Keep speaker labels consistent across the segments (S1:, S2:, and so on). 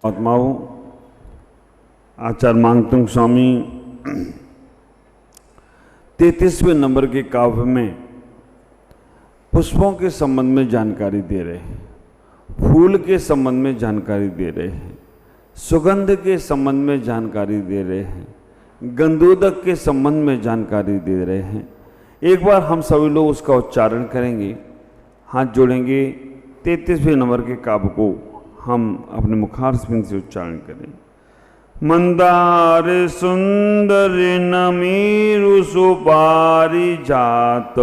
S1: आत्माओं, आचार्य मांगतुंग स्वामी 33वें नंबर के काव्य में पुष्पों के संबंध में जानकारी दे रहे हैं, फूल के संबंध में जानकारी दे रहे हैं, सुगंध के संबंध में जानकारी दे रहे हैं, गंधोदक के संबंध में जानकारी दे रहे हैं। एक बार हम सभी लोग उसका उच्चारण करेंगे, हाथ जोड़ेंगे, 33वें नंबर के काव्य को हम अपने मुखारविंद से उच्चारण करें। मंदार सुंदर नमीरु सुपारिजात,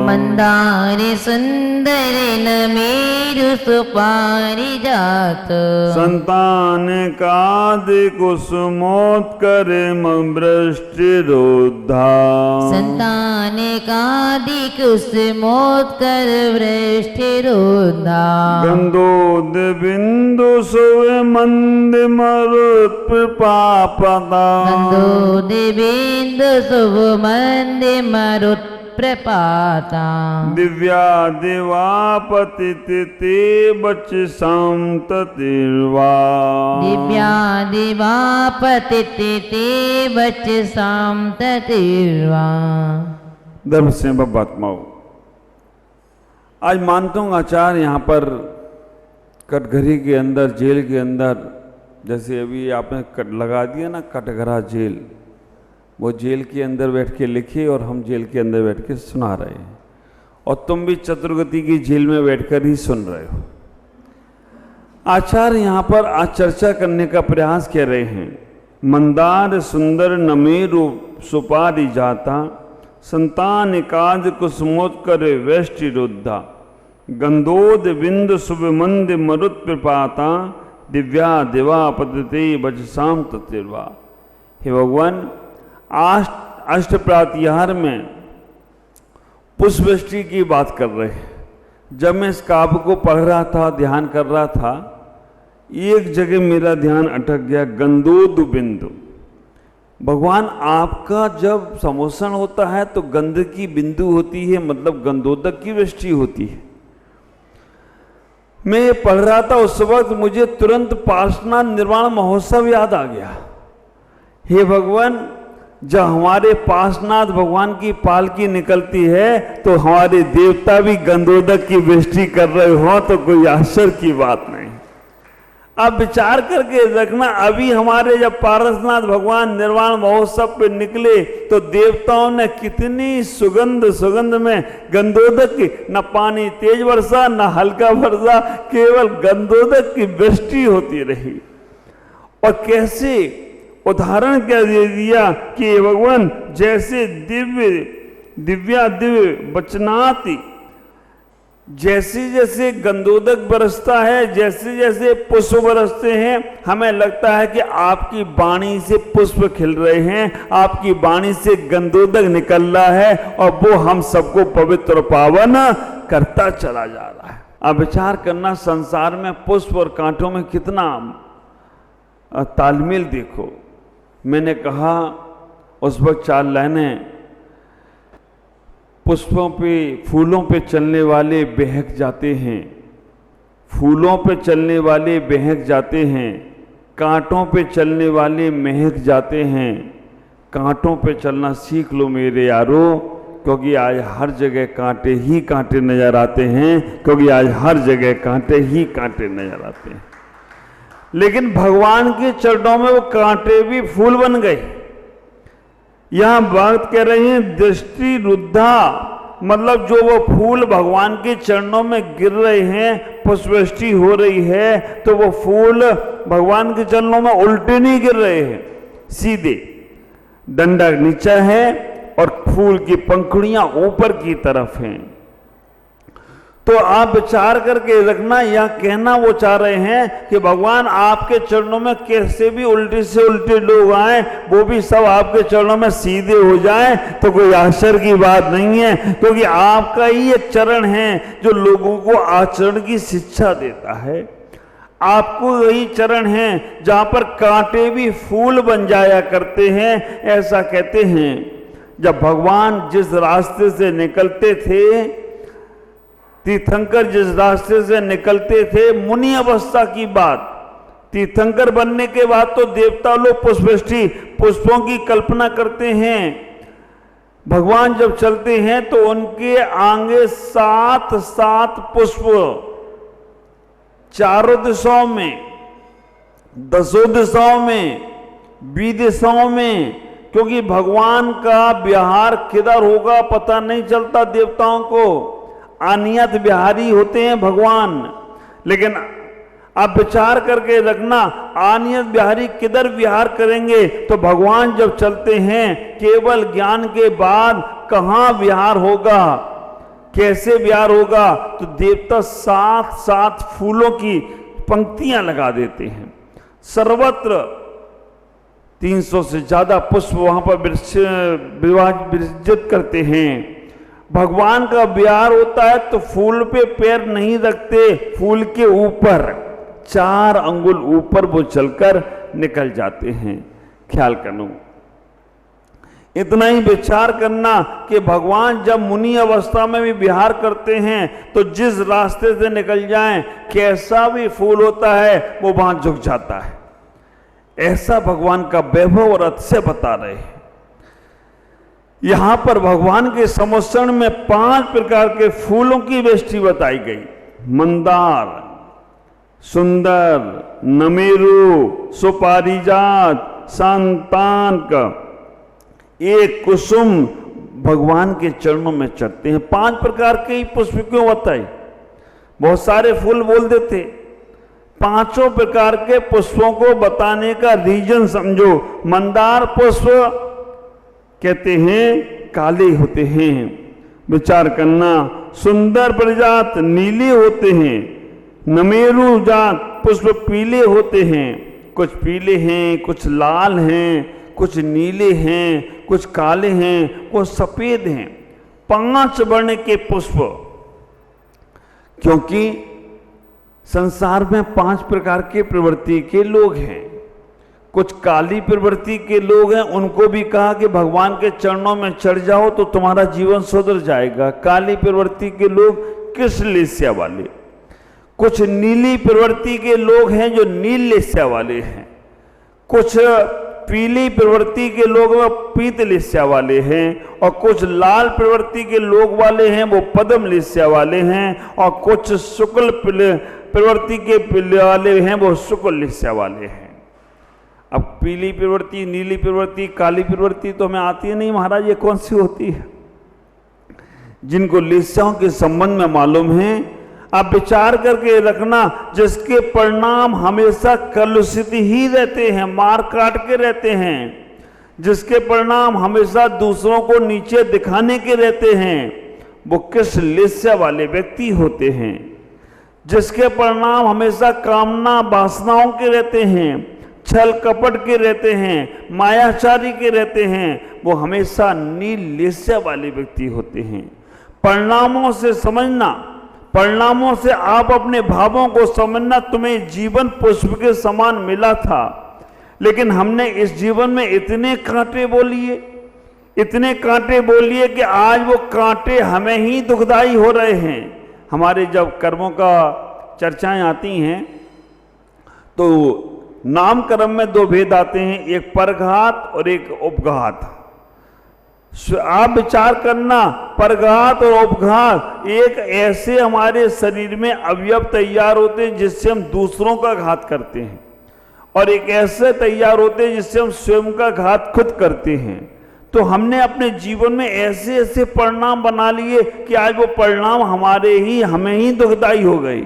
S2: मंदार सुंदर नमीरु सुपारिजात,
S1: संतान काद कुसुमोत्कर वृष्टिरुद्धा,
S2: संतान कादि कुसुमोत्कर वृष्टिरुद्धा,
S1: गंधोद बिंदु सुमंद मरुत्प्रपापदा,
S2: गंधोदिबिंदु शुभमंदि मरुत्प्रपाता,
S1: दिव्या दिवापतिते बचसां ततिर्वा,
S2: दिव्या दिवापतिते बचसां ततिर्वा।
S1: धर्म से बात्माओं, आज मानता हूँ आचार्य यहाँ पर कटघरे के अंदर, जेल के अंदर, जैसे अभी आपने लगा दिया ना कटघरा जेल, वो जेल के अंदर बैठ के लिखे और हम जेल के अंदर बैठ के सुना रहे हैं, और तुम भी चतुर्गति की जेल में बैठकर ही सुन रहे हो। आचार्य यहाँ पर आज चर्चा करने का प्रयास कर रहे हैं। मंदार सुंदर नमेरु सुपारिजाता, संतान काज कुसुमोत्कर वृष्टिरुद्धा, गंधोद बिंदु शुभमंद मरुत्प्रपाता, दिव्या दिवा पतते बचसाम ततिर्वा। हे भगवान, अष्टप्रातिहार में पुष्पवृष्टि की बात कर रहे हैं। जब मैं इस काव्य को पढ़ रहा था, ध्यान कर रहा था, एक जगह मेरा ध्यान अटक गया, गंधोद बिंदु। भगवान, आपका जब समोषण होता है तो गंध की बिंदु होती है, मतलब गंधोदक की वृष्टि होती है। मैं ये पढ़ रहा था, उस वक्त मुझे तुरंत पार्श्वनाथ निर्वाण महोत्सव याद आ गया। हे भगवान, जब हमारे पार्श्वनाथ भगवान की पालकी निकलती है तो हमारे देवता भी गंधोदक की वृष्टि कर रहे हो तो कोई आश्चर्य की बात नहीं। अब विचार करके रखना, अभी हमारे जब पार्श्वनाथ भगवान निर्वाण महोत्सव पे निकले तो देवताओं ने कितनी सुगंध में गंधोदक की, न पानी तेज वर्षा न हल्का वर्षा, केवल गंधोदक की वृष्टि होती रही। और कैसे उदाहरण क्या दे दिया कि भगवान, जैसे दिव्या दिव्य बचनाति, जैसे जैसे गंधोदक बरसता है, जैसे जैसे पुष्प बरसते हैं, हमें लगता है कि आपकी वाणी से पुष्प खिल रहे हैं, आपकी वाणी से गंधोदक निकल रहा है और वो हम सबको पवित्र और पावन करता चला जा रहा है। अब विचार करना, संसार में पुष्प और कांटों में कितना तालमेल देखो। मैंने कहा उस वक्त 4 लाइनें, पुष्पों पे, फूलों पे चलने वाले बहक जाते हैं, फूलों पे चलने वाले बहक जाते हैं, कांटों पे चलने वाले महक जाते हैं। कांटों पे चलना सीख लो मेरे यारो, क्योंकि आज हर जगह कांटे ही कांटे नजर आते हैं, क्योंकि आज हर जगह कांटे ही कांटे नजर आते हैं। लेकिन भगवान के चरणों में वो कांटे भी फूल बन गए। यहां बात कह रहे हैं दृष्टि रुद्धा, मतलब जो वो फूल भगवान के चरणों में गिर रहे हैं, पुष्पवृष्टि हो रही है, तो वो फूल भगवान के चरणों में उल्टे नहीं गिर रहे हैं, सीधे डंडा नीचा है और फूल की पंखुड़ियां ऊपर की तरफ हैं। तो आप विचार करके रखना, यह कहना वो चाह रहे हैं कि भगवान आपके चरणों में कैसे भी उल्टे से उल्टे लोग आए, वो भी सब आपके चरणों में सीधे हो जाएं तो कोई आश्चर्य की बात नहीं है, क्योंकि आपका ही एक चरण है जो लोगों को आचरण की शिक्षा देता है। आपको यही चरण है जहां पर कांटे भी फूल बन जाया करते हैं। ऐसा कहते हैं, जब भगवान जिस रास्ते से निकलते थे, तीर्थंकर जिस रास्ते से निकलते थे, मुनि अवस्था की बात, तीर्थंकर बनने के बाद तो देवता लोग पुष्पवृष्टि पुष्पों की कल्पना करते हैं। भगवान जब चलते हैं तो उनके आगे 7 पुष्प चारों दिशाओं में, 10 दिशाओं में, 20 दिशाओं में, क्योंकि भगवान का विहार किधर होगा पता नहीं चलता देवताओं को। अनियत विहारी होते हैं भगवान। लेकिन आप विचार करके रखना, अनियत विहारी किधर विहार करेंगे? तो भगवान जब चलते हैं केवल ज्ञान के बाद कहां विहार होगा, कैसे विहार होगा? तो देवता 7 फूलों की पंक्तियां लगा देते हैं। सर्वत्र 300 से ज्यादा पुष्प वहां पर विराजित करते हैं। भगवान का विहार होता है तो फूल पे पैर नहीं रखते, फूल के ऊपर 4 अंगुल ऊपर वो चलकर निकल जाते हैं। ख्याल करो, इतना ही विचार करना कि भगवान जब मुनि अवस्था में भी विहार करते हैं तो जिस रास्ते से निकल जाएं, कैसा भी फूल होता है वो वहां झुक जाता है। ऐसा भगवान का वैभव और अतिशय बता रहे हैं। यहां पर भगवान के समोषण में 5 प्रकार के फूलों की वृष्टि बताई गई। मंदार, सुंदर, नमेरु, सुपारिजात, सांतानक, एक कुसुम भगवान के चरणों में चढ़ते हैं। 5 प्रकार के ही पुष्प क्यों बताए? बहुत सारे फूल बोल देते। 5 प्रकार के पुष्पों को बताने का रीजन समझो। मंदार पुष्प कहते हैं काले होते हैं, विचार करना। सुंदर प्रजात नीले होते हैं। नमेरु जात पुष्प पीले होते हैं। कुछ पीले हैं, कुछ लाल हैं, कुछ नीले हैं, कुछ काले हैं, कुछ सफेद हैं। 5 वर्ण के पुष्प, क्योंकि संसार में 5 प्रकार के प्रवृत्ति के लोग हैं। कुछ काली प्रवृत्ति के लोग हैं, उनको भी कहा कि भगवान के चरणों में चढ़ जाओ तो तुम्हारा जीवन सुधर जाएगा। काली प्रवृत्ति के लोग कृष्ण लेस्या वाले। कुछ नीली प्रवृत्ति के लोग हैं जो नील लेस्या वाले हैं। कुछ पीली प्रवृत्ति के लोग पीत लेस्या वाले हैं, और कुछ लाल प्रवृत्ति के लोग वाले हैं वो पद्म लेस्या वाले हैं, और कुछ शुक्ल प्रवृत्ति के वाले हैं वो शुक्ल लेस्या वाले हैं। अब पीली प्रवृत्ति, नीली प्रवृत्ति, काली प्रवृत्ति तो हमें आती है नहीं महाराज, ये कौन सी होती है? जिनको लेस्याओं के संबंध में मालूम है, आप विचार करके रखना, जिसके परिणाम हमेशा कलुषित ही रहते हैं, मार काट के रहते हैं, जिसके परिणाम हमेशा दूसरों को नीचे दिखाने के रहते हैं, वो किस लेस्या वाले व्यक्ति होते हैं। जिसके परिणाम हमेशा कामना वासनाओं के रहते हैं, छल कपट के रहते हैं, मायाचारी के रहते हैं, वो हमेशा नील लेस्या वाले व्यक्ति होते हैं। परिणामों से समझना, परिणामों से आप अपने भावों को समझना। तुम्हें जीवन पुष्प के समान मिला था, लेकिन हमने इस जीवन में इतने कांटे बोलिए, इतने कांटे बोलिए कि आज वो कांटे हमें ही दुखदाई हो रहे हैं। हमारे जब कर्मों का चर्चाएं आती हैं तो नामकर्म में 2 भेद आते हैं, एक परघात और एक उपघात। आप विचार करना, परघात और उपघात एक ऐसे हमारे शरीर में अवयव तैयार होते हैं जिससे हम दूसरों का घात करते हैं, और एक ऐसे तैयार होते हैं जिससे हम स्वयं का घात खुद करते हैं। तो हमने अपने जीवन में ऐसे ऐसे परिणाम बना लिए कि आज वो परिणाम हमें ही दुखदाई हो गई।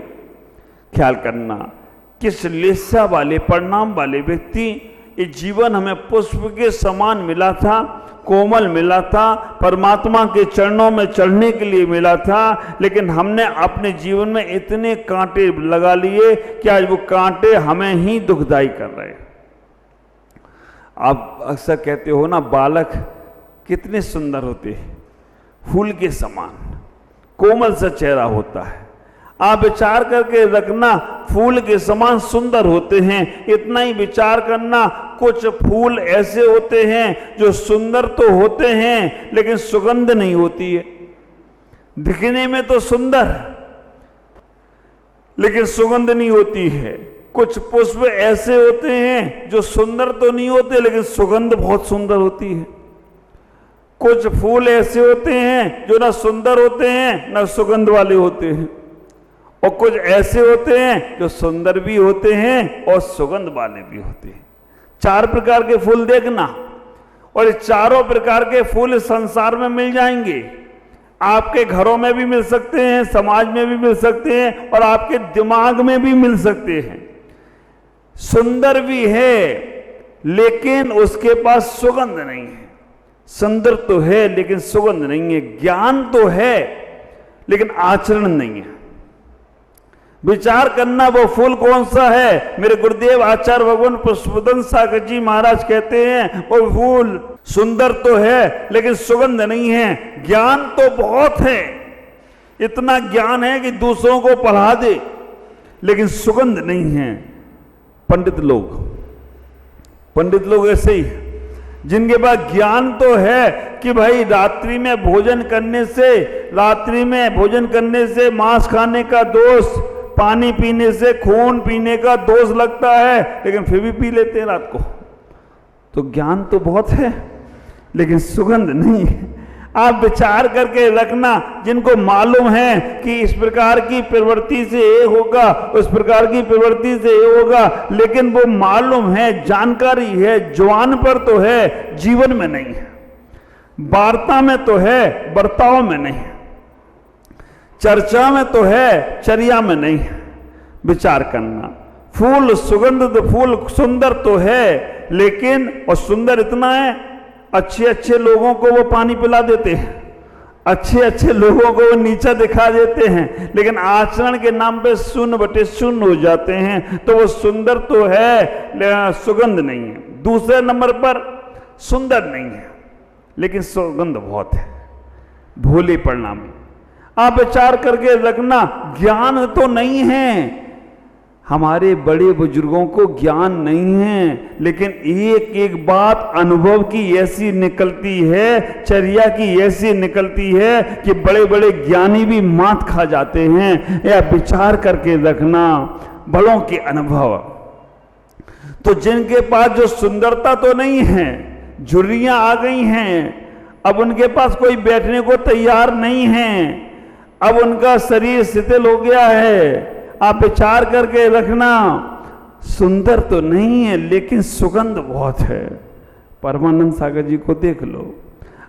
S1: ख्याल करना, किस लेस्या वाले परिणाम वाले व्यक्ति, ये जीवन हमें पुष्प के समान मिला था, कोमल मिला था, परमात्मा के चरणों में चढ़ने के लिए मिला था, लेकिन हमने अपने जीवन में इतने कांटे लगा लिए कि आज वो कांटे हमें ही दुखदाई कर रहे हैं। आप अक्सर कहते हो ना, बालक कितने सुंदर होते हैं, फूल के समान कोमल सा चेहरा होता है। आप विचार करके रखना, फूल के समान सुंदर होते हैं। इतना ही विचार करना, कुछ फूल ऐसे होते हैं जो सुंदर तो होते हैं लेकिन सुगंध नहीं होती है। दिखने में तो सुंदर लेकिन सुगंध नहीं होती है। कुछ पुष्प ऐसे होते हैं जो सुंदर तो नहीं होते लेकिन सुगंध बहुत सुंदर होती है। कुछ फूल ऐसे होते हैं जो ना सुंदर होते हैं ना सुगंध वाले होते हैं, और कुछ ऐसे होते हैं जो सुंदर भी होते हैं और सुगंध वाले भी होते हैं। 4 प्रकार के फूल देखना, और ये चारों प्रकार के फूल इस संसार में मिल जाएंगे। आपके घरों में भी मिल सकते हैं, समाज में भी मिल सकते हैं, और आपके दिमाग में भी मिल सकते हैं। सुंदर भी है लेकिन उसके पास सुगंध नहीं है। सुंदर तो है लेकिन सुगंध नहीं है। ज्ञान तो है लेकिन आचरण नहीं है। विचार करना वो फूल कौन सा है। मेरे गुरुदेव आचार्य भगवान पुष्पवदन सागर जी महाराज कहते हैं वो फूल सुंदर तो है लेकिन सुगंध नहीं है। ज्ञान तो बहुत है, इतना ज्ञान है कि दूसरों को पढ़ा दे, लेकिन सुगंध नहीं है। पंडित लोग ऐसे ही, जिनके पास ज्ञान तो है कि भाई रात्रि में भोजन करने से मांस खाने का दोष, पानी पीने से खून पीने का दोष लगता है, लेकिन फिर भी पी लेते हैं रात को। तो ज्ञान तो बहुत है लेकिन सुगंध नहीं है। आप विचार करके रखना, जिनको मालूम है कि इस प्रकार की प्रवृत्ति से ये होगा, उस प्रकार की प्रवृत्ति से ये होगा, लेकिन वो मालूम है, जानकारी है, जुबान पर तो है, जीवन में नहीं है। वार्ता में तो है, बर्ताव में नहीं है। चर्चा में तो है, चर्या में नहीं है। विचार करना, फूल सुंदर तो है, लेकिन और सुंदर इतना है, अच्छे लोगों को वो पानी पिला देते हैं, अच्छे लोगों को वो नीचा दिखा देते हैं, लेकिन आचरण के नाम पे 0/0 हो जाते हैं। तो वो सुंदर तो है, सुगंध नहीं है। दूसरे नंबर पर सुंदर नहीं है लेकिन सुगंध बहुत है, भोले परिणामी। आप विचार करके रखना, ज्ञान तो नहीं है, हमारे बड़े बुजुर्गों को ज्ञान नहीं है, लेकिन एक बात अनुभव की ऐसी निकलती है, चर्या की ऐसी निकलती है कि बड़े बड़े ज्ञानी भी मात खा जाते हैं। या विचार करके रखना, बड़ों के अनुभव। तो जिनके पास जो सुंदरता तो नहीं है, झुर्रियां आ गई हैं, अब उनके पास कोई बैठने को तैयार नहीं है, अब उनका शरीर शिथिल हो गया है। आप विचार करके रखना, सुंदर तो नहीं है लेकिन सुगंध बहुत है। परमानंद सागर जी को देख लो,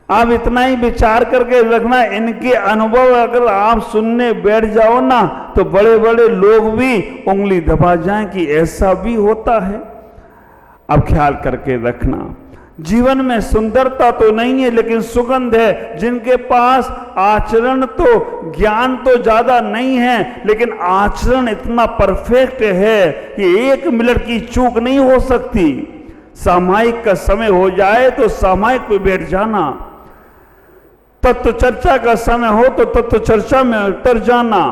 S1: आप इतना ही विचार करके रखना। इनके अनुभव अगर आप सुनने बैठ जाओ ना, तो बड़े बड़े लोग भी उंगली दबा जाएं कि ऐसा भी होता है। अब ख्याल करके रखना, जीवन में सुंदरता तो नहीं है लेकिन सुगंध है। जिनके पास आचरण तो, ज्ञान तो ज्यादा नहीं है लेकिन आचरण इतना परफेक्ट है कि 1 मिनट की चूक नहीं हो सकती। सामायिक का समय हो जाए तो सामायिक पे बैठ जाना, तत्व चर्चा का समय हो तो तत्व चर्चा में उतर जाना,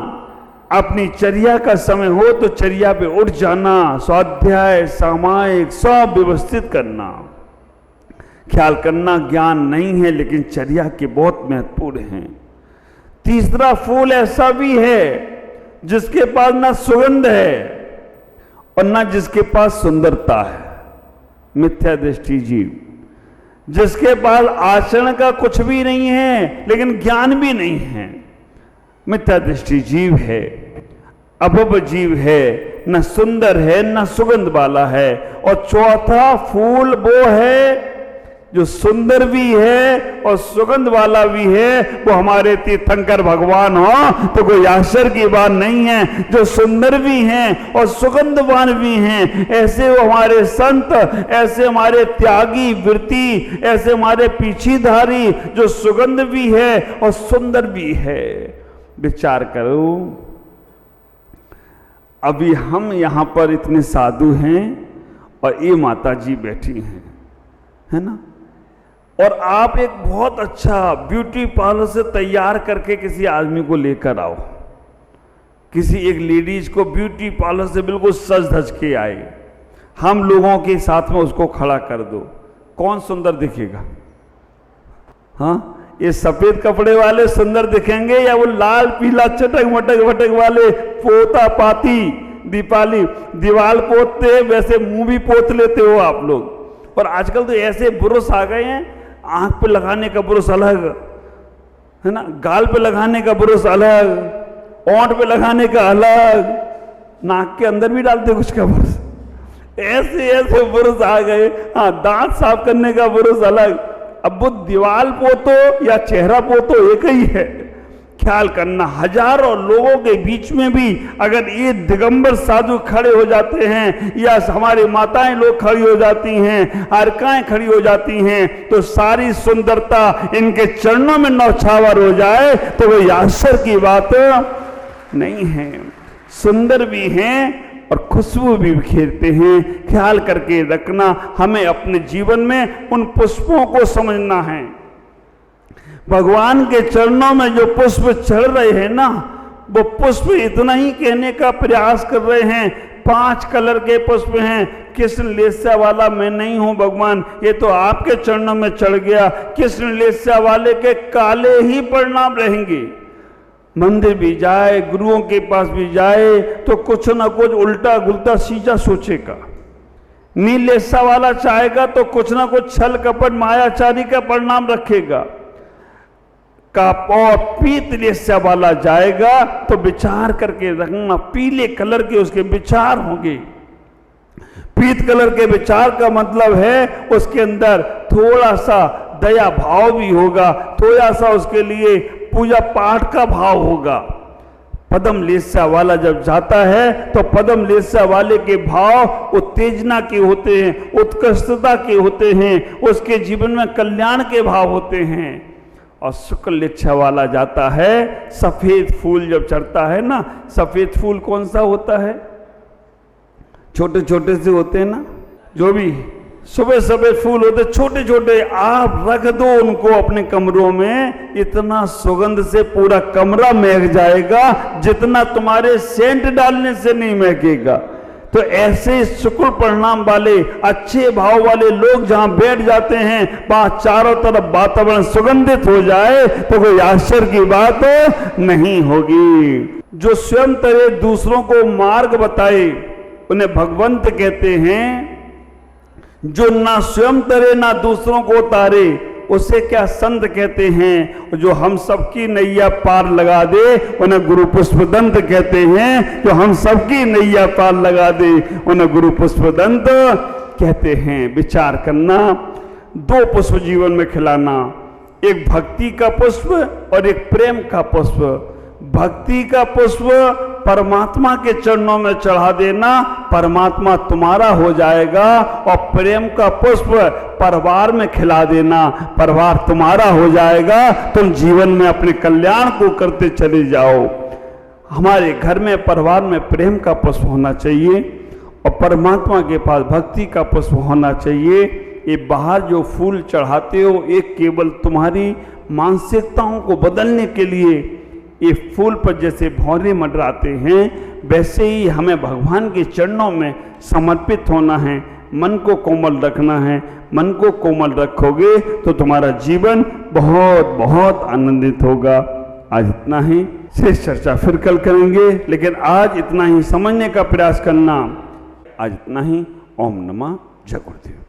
S1: अपनी चर्या का समय हो तो चर्या पे उठ जाना, स्वाध्याय सामायिक सब व्यवस्थित करना। ख्याल करना, ज्ञान नहीं है लेकिन चर्या के बहुत महत्वपूर्ण हैं। तीसरा फूल ऐसा भी है जिसके पास ना सुगंध है और ना जिसके पास सुंदरता है, मिथ्या दृष्टि जीव। जिसके पास आचरण का कुछ भी नहीं है लेकिन ज्ञान भी नहीं है, मिथ्या दृष्टि जीव है, अभव जीव है, न सुंदर है न सुगंध वाला है। और चौथा फूल वो है जो सुंदर भी है और सुगंध वाला भी है, वो हमारे तीर्थंकर भगवान हो तो कोई आश्चर्य की बात नहीं है। जो सुंदर भी हैं और सुगंधवान भी हैं, ऐसे वो हमारे संत, ऐसे हमारे त्यागी वृत्ति, ऐसे हमारे पीछीधारी जो सुगंध भी है और सुंदर भी है। विचार करो, अभी हम यहां पर इतने साधु हैं और ये माता जी बैठी हैं, है ना, और आप एक बहुत अच्छा ब्यूटी पार्लर से तैयार करके किसी आदमी को लेकर आओ, किसी एक लेडीज को ब्यूटी पार्लर से बिल्कुल सज धज के आए, हम लोगों के साथ में उसको खड़ा कर दो, कौन सुंदर दिखेगा? हाँ, ये सफेद कपड़े वाले सुंदर दिखेंगे या वो लाल पीला चटक मटक वटक वाले पोता पाती दीपावली दीवार पोतते हैं, वैसे मुंह भी पोत लेते हो आप लोग। और आजकल तो ऐसे ब्रश आ गए हैं, आंख पे लगाने का ब्रश अलग है ना, गाल पे लगाने का ब्रश अलग, ओंठ पे लगाने का अलग, नाक के अंदर भी डालते कुछ का ब्रश, ऐसे ऐसे ब्रश आ गए। हाँ, दांत साफ करने का ब्रश अलग। अब वो दीवार पोतो या चेहरा पोतो एक ही है। ख्याल करना, हजारों लोगों के बीच में भी अगर ये दिगंबर साधु खड़े हो जाते हैं या हमारी माताएं लोग खड़ी हो जाती हैं, अर्काएं खड़ी हो जाती हैं, तो सारी सुंदरता इनके चरणों में नौछावर हो जाए तो वो आश्चर्य की बात नहीं है। सुंदर भी हैं और खुशबू भी बिखेरते हैं। ख्याल करके रखना, हमें अपने जीवन में उन पुष्पों को समझना है। भगवान के चरणों में जो पुष्प चढ़ रहे हैं ना, वो पुष्प इतना ही कहने का प्रयास कर रहे हैं, 5 कलर के पुष्प हैं। कृष्ण लेस्या वाला मैं नहीं हूं भगवान, ये तो आपके चरणों में चढ़ गया। कृष्ण लेस्या वाले के काले ही परिणाम रहेंगे। मंदिर भी जाए, गुरुओं के पास भी जाए, तो कुछ ना कुछ उल्टा गुलता सीधा सोचेगा। नील लेस्या वाला चाहेगा तो कुछ ना कुछ छल कपट मायाचारी का परिणाम रखेगा। और पीत लेस्या वाला जाएगा तो विचार करके रखना, पीले कलर के उसके विचार होंगे। पीत कलर के विचार का मतलब है उसके अंदर थोड़ा सा दया भाव भी होगा, थोड़ा सा उसके लिए पूजा पाठ का भाव होगा। पद्म लेस्या वाला जब जाता है तो पद्म लेस्या वाले के भाव उत्तेजना के होते हैं, उत्कृष्टता के होते हैं, उसके जीवन में कल्याण के भाव होते हैं। और शुक्ल लेच्छा वाला जाता है, सफेद फूल जब चढ़ता है ना, सफेद फूल कौन सा होता है, छोटे छोटे से होते हैं ना, जो भी सुबह सफेद फूल होते छोटे छोटे, आप रख दो उनको अपने कमरों में, इतना सुगंध से पूरा कमरा महक जाएगा जितना तुम्हारे सेंट डालने से नहीं महकेगा। तो ऐसे शुक्र परिणाम वाले अच्छे भाव वाले लोग जहां बैठ जाते हैं, वहां चारों तरफ वातावरण सुगंधित हो जाए तो कोई आश्चर्य की बात नहीं होगी। जो स्वयं तरह दूसरों को मार्ग बताए उन्हें भगवंत कहते हैं। जो ना स्वयं तरे ना दूसरों को तारे उसे क्या संत कहते हैं। जो हम सबकी नैया पार लगा दे उन्हें गुरु पुष्पदंत कहते हैं। जो हम सबकी नैया पार लगा दे उन्हें गुरु पुष्पदंत कहते हैं। विचार करना, 2 पुष्प जीवन में खिलाना, एक भक्ति का पुष्प और एक प्रेम का पुष्प। भक्ति का पुष्प परमात्मा के चरणों में चढ़ा देना, परमात्मा तुम्हारा हो जाएगा। और प्रेम का पुष्प परिवार में खिला देना, परिवार तुम्हारा हो जाएगा। तुम जीवन में अपने कल्याण को करते चले जाओ। हमारे घर में परिवार में प्रेम का पुष्प होना चाहिए और परमात्मा के पास भक्ति का पुष्प होना चाहिए। ये बाहर जो फूल चढ़ाते हो, एक केवल तुम्हारी मानसिकताओं को बदलने के लिए ये फूल पर जैसे भौरे मंडराते हैं, वैसे ही हमें भगवान के चरणों में समर्पित होना है। मन को कोमल रखना है। मन को कोमल रखोगे तो तुम्हारा जीवन बहुत बहुत आनंदित होगा। आज इतना ही, शेष चर्चा फिर कल करेंगे, लेकिन आज इतना ही समझने का प्रयास करना। आज इतना ही। ओम नमः जय गुरुदेव।